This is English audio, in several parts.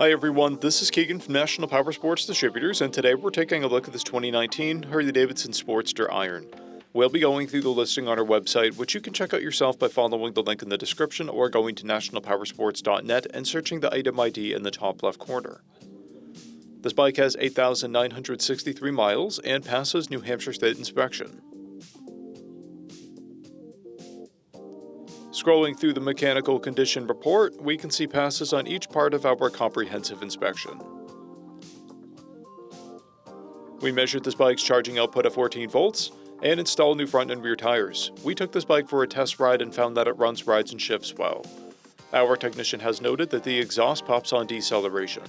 Hi everyone, this is Keegan from National Powersports Distributors, and today we're taking a look at this 2019 Harley-Davidson Sportster Iron. We'll be going through the listing on our website, which you can check out yourself by following the link in the description or going to nationalpowersports.net and searching the item ID in the top left corner. This bike has 8,963 miles and passes New Hampshire State inspection. Scrolling through the mechanical condition report, we can see passes on each part of our comprehensive inspection. We measured this bike's charging output at 14 volts and installed new front and rear tires. We took this bike for a test ride and found that it runs, rides, and shifts well. Our technician has noted that the exhaust pops on deceleration.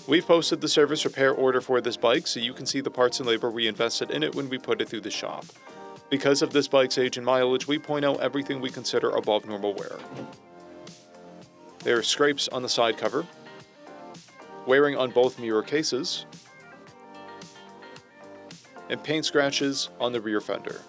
We've posted the service repair order for this bike so you can see the parts and labor we invested in it when we put it through the shop. Because of this bike's age and mileage, we point out everything we consider above normal wear. There are scrapes on the side cover, wearing on both mirror cases, and paint scratches on the rear fender.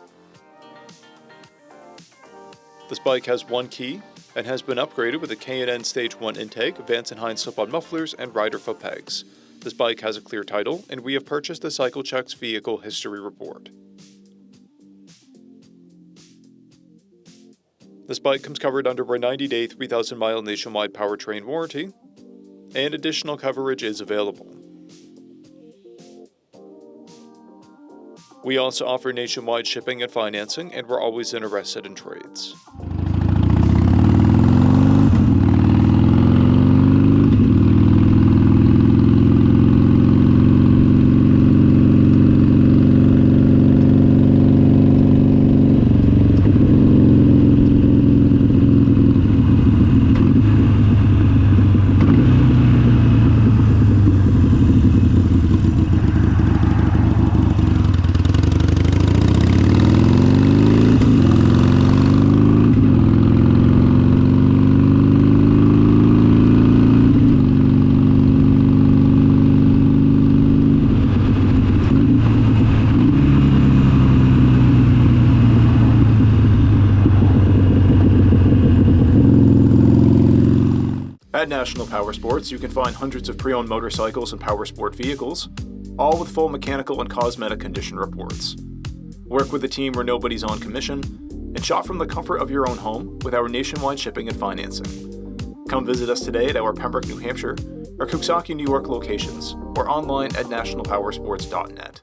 This bike has one key and has been upgraded with a K&N Stage 1 intake, Vance & Hines slip-on mufflers, and rider foot pegs. This bike has a clear title, and we have purchased the CycleCheck's vehicle history report. This bike comes covered under a 90-day, 3,000-mile nationwide powertrain warranty, and additional coverage is available. We also offer nationwide shipping and financing, and we're always interested in trades. At National Powersports, you can find hundreds of pre-owned motorcycles and powersport vehicles, all with full mechanical and cosmetic condition reports. Work with a team where nobody's on commission, and shop from the comfort of your own home with our nationwide shipping and financing. Come visit us today at our Pembroke, New Hampshire, or Coxsackie, New York locations, or online at nationalpowersports.net.